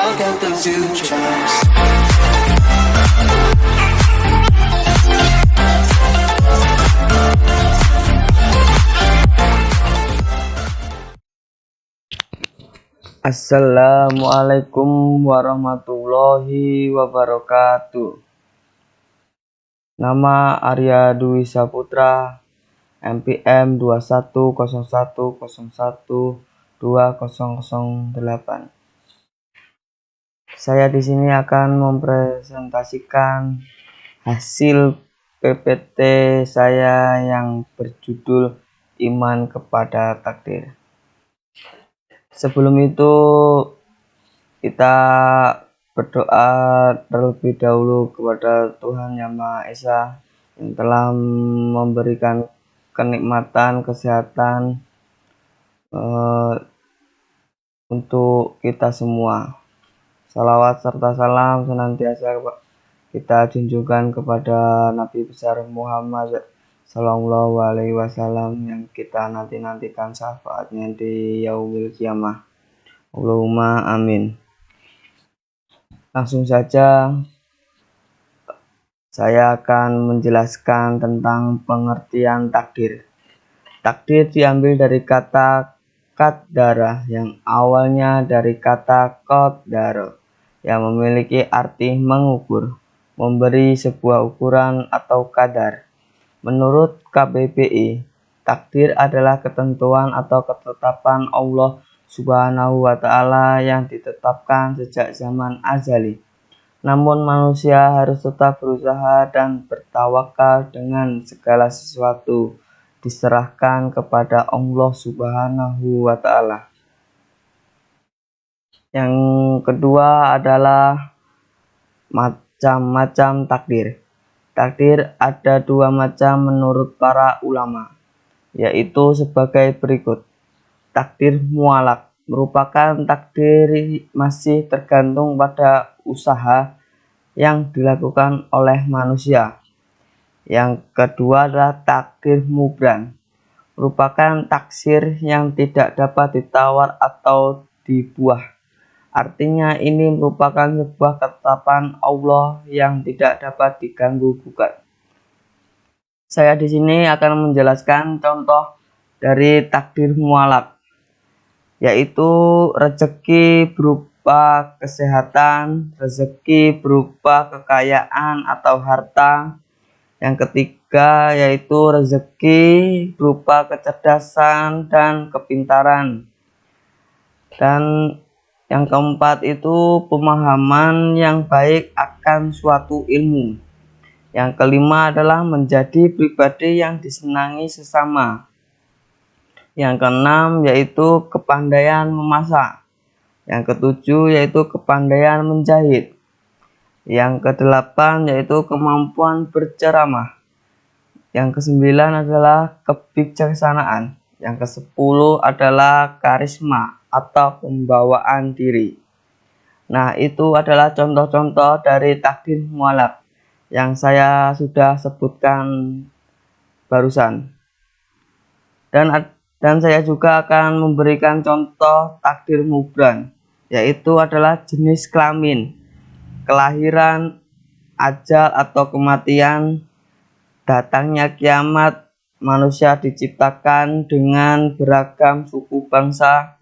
I got the futures. Assalamualaikum warahmatullahi wabarakatuh. Nama Arya Dwi Saputra, MPM 2101012008. Saya di sini akan mempresentasikan hasil PPT saya yang berjudul Iman kepada Takdir. Sebelum itu kita berdoa terlebih dahulu kepada Tuhan Yang Maha Esa yang telah memberikan kenikmatan kesehatan untuk kita semua. Salawat serta salam senantiasa kita junjungkan kepada Nabi besar Muhammad Sallallahu Alaihi Wasallam yang kita nantikan syafaatnya di yaumil kiamah. Allahumma amin. Langsung saja saya akan menjelaskan tentang pengertian takdir. Takdir diambil dari kata qaddara yang awalnya dari kata qaddara yang memiliki arti mengukur, memberi sebuah ukuran atau kadar. Menurut KBBI, takdir adalah ketentuan atau ketetapan Allah Subhanahu wa Ta'ala yang ditetapkan sejak zaman azali. Namun manusia harus tetap berusaha dan bertawakal dengan segala sesuatu diserahkan kepada Allah Subhanahu wa Ta'ala. Yang kedua adalah macam-macam takdir. Takdir ada dua macam menurut para ulama, yaitu sebagai berikut. Takdir mualak merupakan takdir masih tergantung pada usaha yang dilakukan oleh manusia. Yang kedua adalah takdir mubran, merupakan taksir yang tidak dapat ditawar atau dibuah. Artinya ini merupakan sebuah ketetapan Allah yang tidak dapat diganggu gugat. Saya di sini akan menjelaskan contoh dari takdir mualak, yaitu rezeki berupa kesehatan, rezeki berupa kekayaan atau harta. Yang ketiga yaitu rezeki berupa kecerdasan dan kepintaran. Dan yang keempat itu pemahaman yang baik akan suatu ilmu. Yang kelima adalah menjadi pribadi yang disenangi sesama. Yang keenam yaitu kepandaian memasak. Yang ketujuh yaitu kepandaian menjahit. Yang kedelapan yaitu kemampuan berceramah. Yang kesembilan adalah kebijaksanaan. Yang kesepuluh adalah karisma atau pembawaan diri. Nah, itu adalah contoh-contoh dari takdir mualak yang saya sudah sebutkan barusan. Dan saya juga akan memberikan contoh takdir mubran, yaitu adalah jenis kelamin, kelahiran, ajal atau kematian, datangnya kiamat, manusia diciptakan dengan beragam suku bangsa,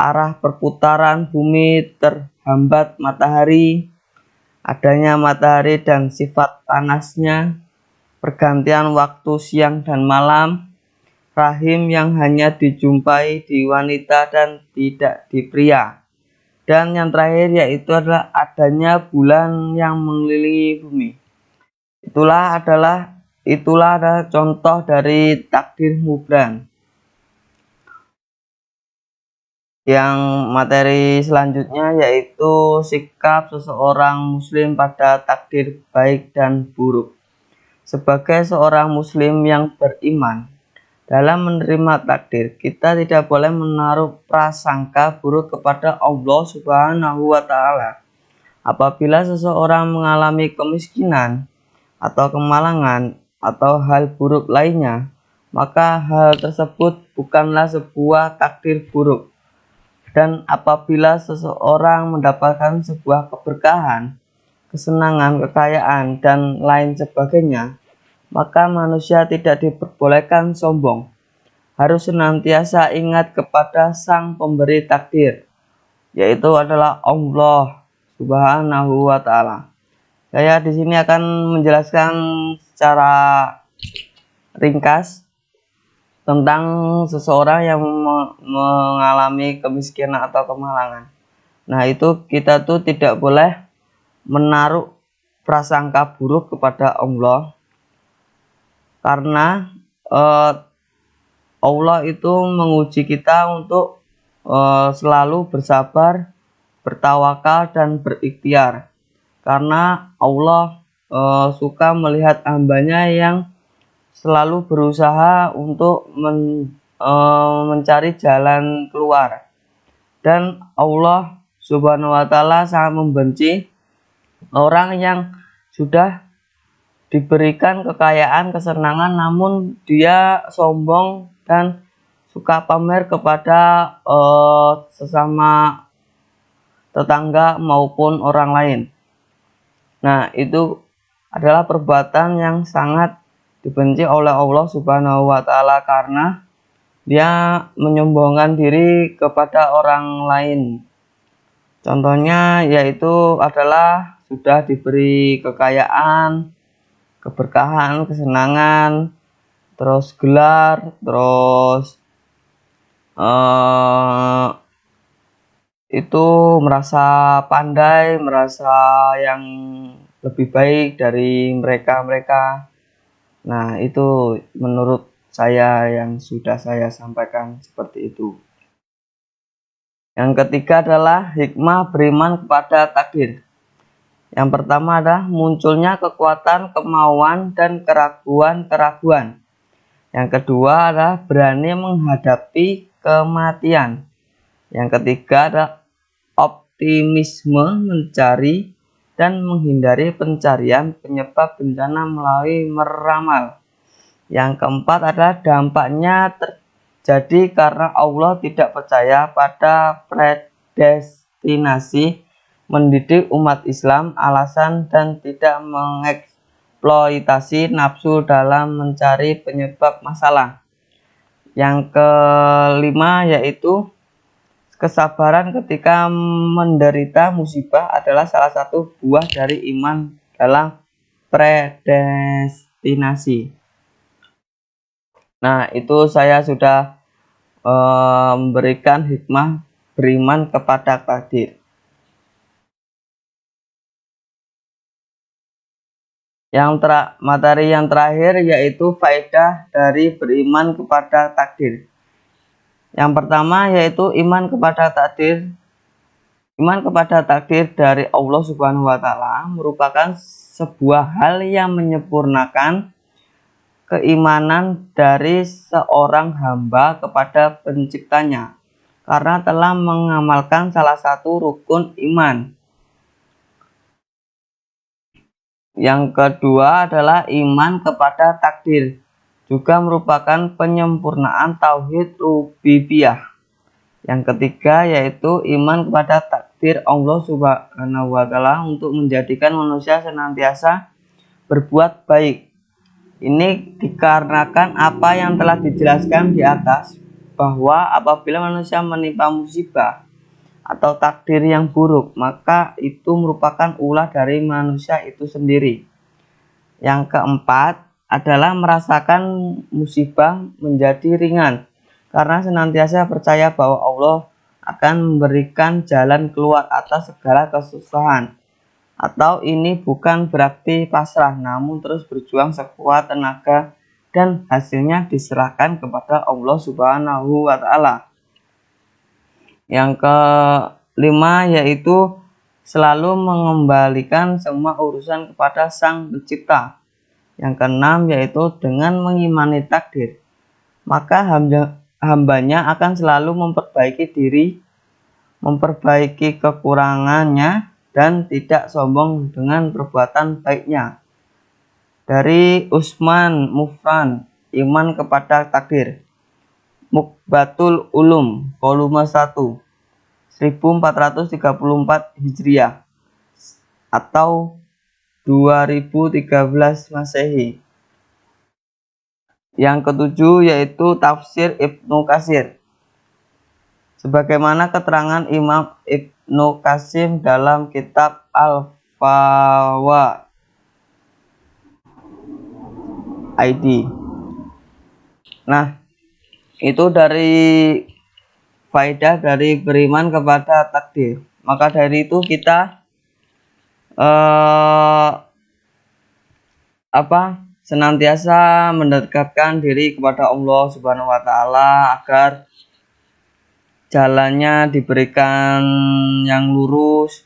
arah perputaran bumi terhambat matahari, adanya matahari dan sifat panasnya, pergantian waktu siang dan malam, rahim yang hanya dijumpai di wanita dan tidak di pria, dan yang terakhir yaitu adalah adanya bulan yang mengelilingi bumi. Itulah adalah contoh dari takdir mubran. Yang materi selanjutnya yaitu sikap seseorang muslim pada takdir baik dan buruk. Sebagai seorang muslim yang beriman, dalam menerima takdir, kita tidak boleh menaruh prasangka buruk kepada Allah Subhanahu wa Ta'ala. Apabila seseorang mengalami kemiskinan atau kemalangan atau hal buruk lainnya, maka hal tersebut bukanlah sebuah takdir buruk. Dan apabila seseorang mendapatkan sebuah keberkahan, kesenangan, kekayaan, dan lain sebagainya, maka manusia tidak diperbolehkan sombong. Harus senantiasa ingat kepada Sang Pemberi takdir, yaitu adalah Allah Subhanahu wa Ta'ala. Saya di sini akan menjelaskan secara ringkas tentang seseorang yang mengalami kemiskinan atau kemalangan. Nah, itu kita tuh tidak boleh menaruh prasangka buruk kepada Allah, karena Allah itu menguji kita untuk selalu bersabar, bertawakal, dan berikhtiar. Karena Allah suka melihat hambanya yang selalu berusaha untuk mencari jalan keluar. Dan Allah Subhanahu wa Ta'ala sangat membenci orang yang sudah diberikan kekayaan, kesenangan, namun dia sombong dan suka pamer kepada sesama tetangga maupun orang lain. Nah, itu adalah perbuatan yang sangat dibenci oleh Allah Subhanahu wa Ta'ala, karena dia menyombongkan diri kepada orang lain. Contohnya yaitu adalah sudah diberi kekayaan, keberkahan, kesenangan, terus gelar, terus itu merasa pandai, merasa yang lebih baik dari mereka. Nah, itu menurut saya yang sudah saya sampaikan seperti itu. Yang ketiga adalah hikmah beriman kepada takdir. Yang pertama adalah munculnya kekuatan, kemauan, dan keraguan-keraguan. Yang kedua adalah berani menghadapi kematian. Yang ketiga adalah optimisme mencari dan menghindari pencarian penyebab bencana melalui meramal. Yang keempat adalah dampaknya terjadi karena Allah tidak percaya pada predestinasi, mendidik umat Islam, alasan, dan tidak mengeksploitasi nafsu dalam mencari penyebab masalah. Yang kelima yaitu kesabaran ketika menderita musibah adalah salah satu buah dari iman dalam predestinasi. Nah, itu saya sudah memberikan hikmah beriman kepada takdir. Materi yang terakhir yaitu faedah dari beriman kepada takdir. Yang pertama yaitu iman kepada takdir. Iman kepada takdir dari Allah Subhanahu wa Ta'ala merupakan sebuah hal yang menyempurnakan keimanan dari seorang hamba kepada penciptanya, karena telah mengamalkan salah satu rukun iman. Yang kedua adalah iman kepada takdir, juga merupakan penyempurnaan tauhid rububiyah. Yang ketiga yaitu iman kepada takdir Allah Subhanahu wa Ta'ala untuk menjadikan manusia senantiasa berbuat baik. Ini dikarenakan apa yang telah dijelaskan di atas, bahwa apabila manusia menimpa musibah atau takdir yang buruk, maka itu merupakan ulah dari manusia itu sendiri. Yang keempat adalah merasakan musibah menjadi ringan, karena senantiasa percaya bahwa Allah akan memberikan jalan keluar atas segala kesusahan. Atau ini bukan berarti pasrah, namun terus berjuang sekuat tenaga dan hasilnya diserahkan kepada Allah Subhanahu wa Ta'ala. Yang kelima yaitu selalu mengembalikan semua urusan kepada Sang Pencipta. Yang keenam yaitu dengan mengimani takdir, maka hambanya akan selalu memperbaiki diri, memperbaiki kekurangannya, dan tidak sombong dengan perbuatan baiknya. Dari Usman Mufran, Iman kepada Takdir, Mukbatul Ulum, volume 1. 1434 Hijriah atau 2013 Masehi. Yang ketujuh yaitu tafsir Ibnu Katsir. Sebagaimana keterangan Imam Ibnu Qasim dalam kitab Al-Fawaid ID. Nah, itu dari faedah dari beriman kepada takdir. Maka dari itu kita senantiasa mendekatkan diri kepada Allah Subhanahu wa taala agar jalannya diberikan yang lurus,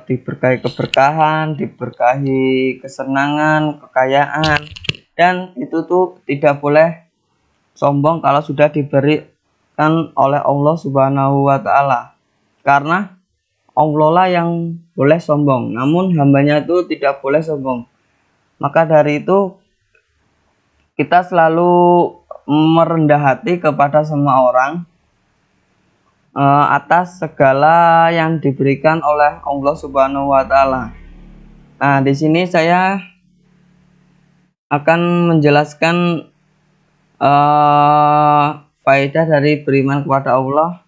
diberkahi keberkahan, diberkahi kesenangan, kekayaan, dan itu tuh tidak boleh sombong kalau sudah diberikan oleh Allah Subhanahu wa taala. Karena Allah lah yang boleh sombong, namun hambanya itu tidak boleh sombong. Maka dari itu kita selalu merendah hati kepada semua orang atas segala yang diberikan oleh Allah Subhanahu wa taala. Nah, di sini saya akan menjelaskan faedah dari beriman kepada Allah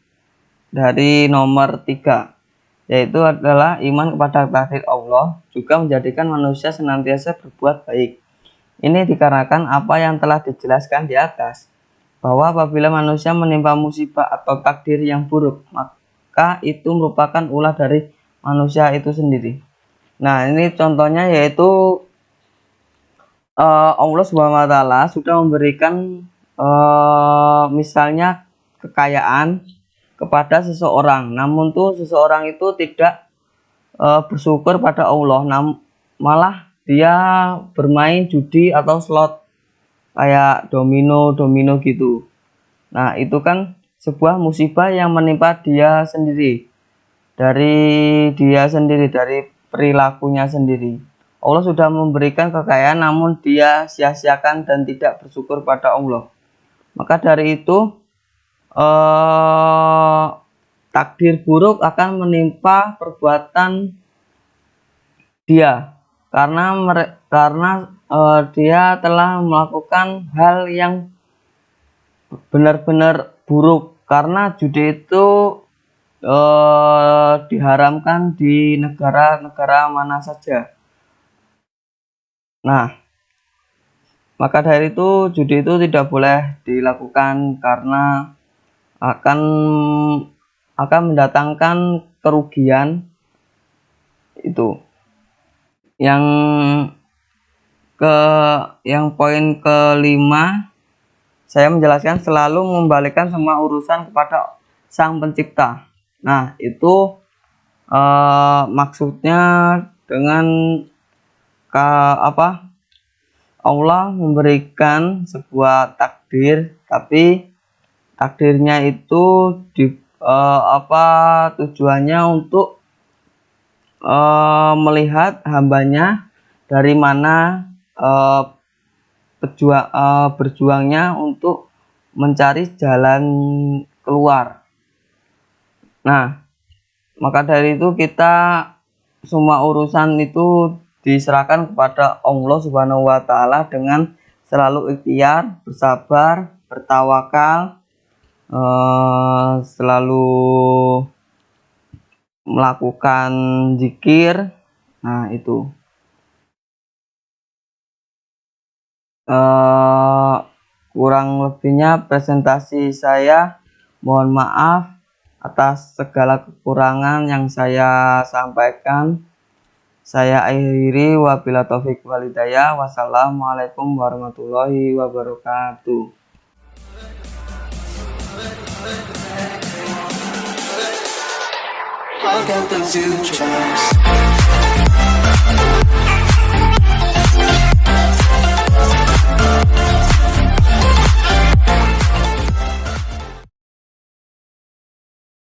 dari nomor 3, yaitu adalah iman kepada takdir Allah juga menjadikan manusia senantiasa berbuat baik. Ini dikarenakan apa yang telah dijelaskan di atas, bahwa apabila manusia menimpa musibah atau takdir yang buruk, maka itu merupakan ulah dari manusia itu sendiri. Nah, ini contohnya yaitu Allah Subhanahu wa taala sudah memberikan misalnya kekayaan kepada seseorang, namun tuh seseorang itu tidak bersyukur pada Allah, malah dia bermain judi atau slot kayak domino gitu. Nah, itu kan sebuah musibah yang menimpa dia sendiri, dari perilakunya sendiri. Allah sudah memberikan kekayaan namun dia sia-siakan dan tidak bersyukur pada Allah. Maka dari itu takdir buruk akan menimpa perbuatan dia karena dia telah melakukan hal yang benar-benar buruk, karena judi itu diharamkan di negara-negara mana saja. Nah, maka dari itu judi itu tidak boleh dilakukan karena akan mendatangkan kerugian. Itu yang poin kelima, saya menjelaskan selalu membalikkan semua urusan kepada Sang Pencipta. Nah, itu maksudnya dengan Allah memberikan sebuah takdir, tapi takdirnya itu tujuannya untuk melihat hambanya dari mana berjuangnya untuk mencari jalan keluar. Nah, maka dari itu kita semua urusan itu diserahkan kepada Allah Subhanahu wa taala dengan selalu ikhtiar, bersabar, bertawakal, selalu melakukan zikir. Nah, itu kurang lebihnya presentasi saya, mohon maaf atas segala kekurangan yang saya sampaikan. Saya akhiri, wabillahi taufiq wal hidayah. Wassalamualaikum warahmatullahi wabarakatuh. I got the two choice.